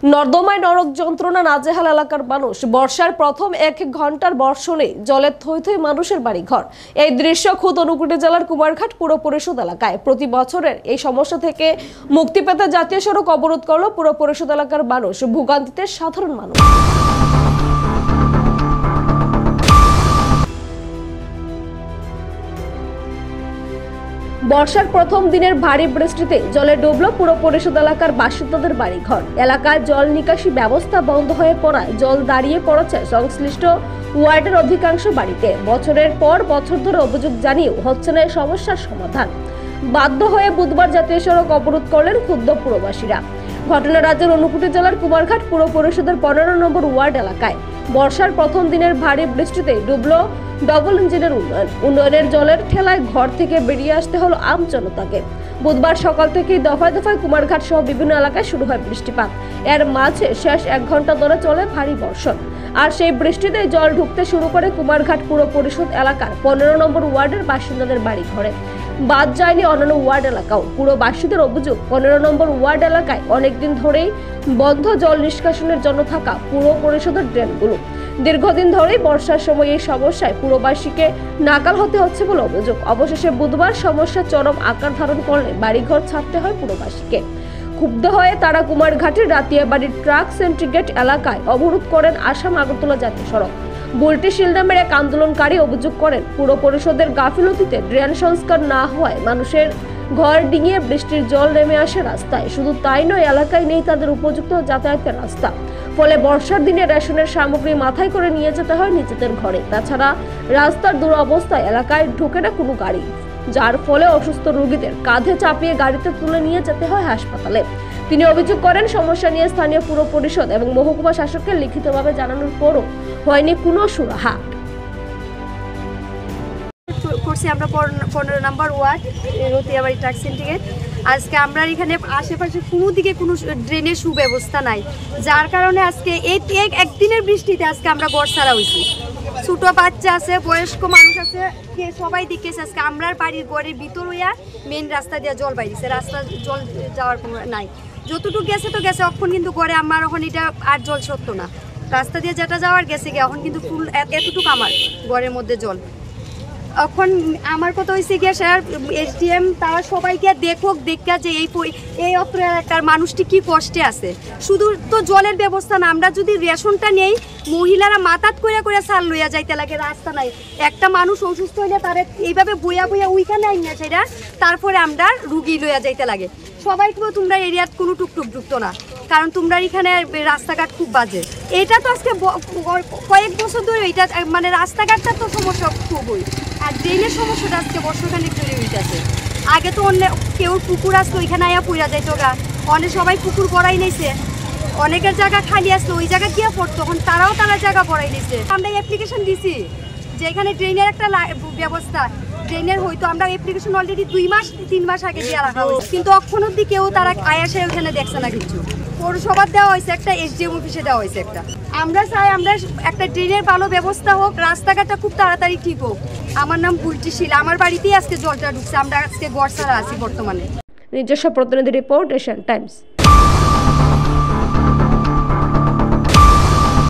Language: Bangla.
নর্দমায় নরক যন্ত্রণা নাজেহাল এলাকার মানুষ। বর্ষার প্রথম 1 ঘন্টার বর্ষণে জলে থই থই মানুষের বাড়িঘর। এই দৃশ্য খুদ ঊনকোটি জেলার কুমারঘাট পুর পরিষদ এলাকায়। প্রতি বছরের এই সমস্যা থেকে মুক্তি পেতে জাতীয় সড়ক অবরোধ করল পুর পরিষদ এলাকার মানুষ, ভোগান্তিতে সাধারণ মানুষ। বর্ষার প্রথম দিনের ভারী বৃষ্টিতে জলে ডুবল পুর পরিষদ এলাকার বাসিন্দাদের বাড়িঘর। এলাকায় জল নিকাশি ব্যবস্থা বন্ধ হয়ে পড়ায় জল দাঁড়িয়ে পড়েছে সংশ্লিষ্ট ওয়ার্ডের অধিকাংশ বাড়িতে। বছরের পর বছর ধরে অভিযোগ জানিয়েও হচ্ছে না এই সমস্যার সমাধান। বাধ্য হয়ে বুধবার জাতীয় সড়ক অবরোধ করলেন ক্ষুব্ধ পুরবাসীরা। ঘটনা রাজ্যের ঊনকোটি জেলার কুমারঘাট পুর পরিষদের 15 নম্বর ওয়ার্ড এলাকায়। বর্ষার প্রথম দিনের ভারী বৃষ্টিতে ডুবল ডবল ইঞ্জিনের উন্নয়নের জলের ঠেলায় ঘর থেকে বেরিয়ে আসতে হলো আম জনতাকে। বুধবার সকাল থেকেই দফায় দফায় কুমারঘাট সহ বিভিন্ন এলাকায় শুরু হয় বৃষ্টিপাত। এর মাঝে শেষ 1 ঘন্টা ধরে চলে ভারী বর্ষণ। আর সেই বৃষ্টিতে জল ঢুকতে শুরু করে কুমারঘাট পুর পরিষদ এলাকার 15 নম্বর ওয়ার্ডের বাসিন্দাদের বাড়ি ঘরে। বাদ যায়নি অন্যান্য ওয়ার্ড এলাকাও। পুরবাসীদের অভিযোগ, 15 নম্বর ওয়ার্ড এলাকায় অনেকদিন ধরেই বন্ধ জল নিষ্কাশনের জন্য থাকা পুর পরিষদের ড্রেনগুলো। দীর্ঘদিন ধরেই বর্ষার সময় এই সমস্যায় পুরবাসীকে নাকাল হতে হচ্ছে বলে অভিযোগ। অবশেষে বুধবার সমস্যা চরম আকার ধারণ করলে বাড়িঘর ছাড়তে হয় পুরবাসীকে। ক্ষুব্ধ হয়ে তারা কুমারঘাটের রাতিয়াবাড়ির ট্রাক সেন্ট্রিগেট এলাকায় অবরোধ করেন আসাম আগরতলা জাতীয় সড়ক। বুলটি শিল নামের এক আন্দোলনকারী অভিযোগ করেন, পুর পরিষদের গাফিলতিতে ড্রেন সংস্কার না হওয়ায় মানুষের ঘর ডিঙিয়ে বৃষ্টির জল নেমে আসে রাস্তায়। শুধু তাই নয়, এলাকায় নেই তাদের উপযুক্ত যাতায়াতের রাস্তা। ফলে বর্ষার দিনে রেশনের সামগ্রী মাথায় করে নিয়ে যেতে হয় নিজেদের ঘরে। তাছাড়া রাস্তার দুরবস্থায় এলাকায় ঢুকে না কোনো গাড়ি, যার ফলে অসুস্থ রোগীদের কাঁধে চাপিয়ে গাড়িতে তুলে নিয়ে যেতে হয় হাসপাতালে। তিনি অভিযোগ করেন, সমস্যা নিয়ে স্থানীয় পুর পরিষদ এবং মহকুমা শাসককে লিখিতভাবে জানানোর পরও হয়নি কোনো সুরাহা। আমরা 15 নম্বর ওয়ার্ড রতিয়াবাড়ি ট্রাক সেন্ট্রিগেট। আজকে আমরা এখানে আশেপাশে কোনো দিকে কোনো ড্রেনের সুব্যবস্থা নাই, যার কারণে আজকে এই একদিনের বৃষ্টিতে আজকে আমরা ঘর ছাড়া হয়েছি। ছোটো বাচ্চা আছে, বয়স্ক মানুষ আছে, সবাই দেখেছে। আজকে আমরা বাড়ির ঘরের ভিতর হইয়া মেন রাস্তা দিয়ে জল বাইরেছে, রাস্তা জল যাওয়ার কোনো নাই। যতটুকু গেছে তো গেছে, এখন কিন্তু ঘরে আমার এখন এটা আর জল সত্য না। রাস্তা দিয়ে যেটা যাওয়ার গেছে গিয়ে এখন কিন্তু ফুল এতটুকু আমার ঘরের মধ্যে জল। এখন আমার কথা হয়েছে গিয়ে স্যার এসডিএম তারা সবাইকে দেখুক, দেখা যে এই অত্র এলাকার মানুষটি কি কষ্টে আছে। শুধু তো জলের ব্যবস্থা না, আমরা যদি রেশনটা নেই, মহিলারা মাথাত করে সার লইয়া যাইতে লাগে, রাস্তা নাই। একটা মানুষ অসুস্থ হইলে তারা এইভাবে বইয়া ওইখানে আইনা সেটা, তারপরে আমরা রুগী লইয়া যাইতে লাগে। সবাইকে তোমরা এরিয়াত কোনো টুকটুক ঢুকতো না, কারণ তোমরা এখানে রাস্তাঘাট খুব বাজে। এটা তো আজকে কয়েক বছর ধরে এটা মানে রাস্তাঘাটটার তো সমস্যা খুবই, আর ড্রেনের সমস্যাটা আজকে বর্ষখানিক ধরে হইতেছে। আগে তো অন্য কেউ পুকুর আসতো, ওইখানে আয়া পুরা যাইতো গা, অনেক সবাই পুকুর বড়াই নিয়েছে, অনেকের জায়গা খালি আসতো, ওই জায়গা গিয়ে পড়তো, তখন তারাও জায়গা বড়াই নিয়েছে। আমরা অ্যাপ্লিকেশন দিছি যে এখানে ড্রেনের একটা ব্যবস্থা, ড্রেনের হয়তো আমরা অ্যাপ্লিকেশন অলরেডি 2-3 মাস আগে দিয়ে রাখা হয়েছে, কিন্তু এখন অব্দি কেউ তারা আয়াসে ওখানে দেখছে না কিছু। পৌরসভার দেওয়া হয়েছে একটা, এসডিএম অফিসে দেওয়া হয়েছে একটা। আমরা চাই আমরা একটা ড্রেনের ভালো ব্যবস্থা হোক, রাস্তাঘাটটা খুব তাড়াতাড়ি ঠিক হোক। আমার নাম বুলটি শিল, আমার বাড়িতেই আজকে জলটা ঢুকছে, আমরা আজকে ঘর ছাড়া আছি বর্তমানে। নিজস্ব প্রতিনিধি রিপোর্ট, এশিয়ান টাইমস।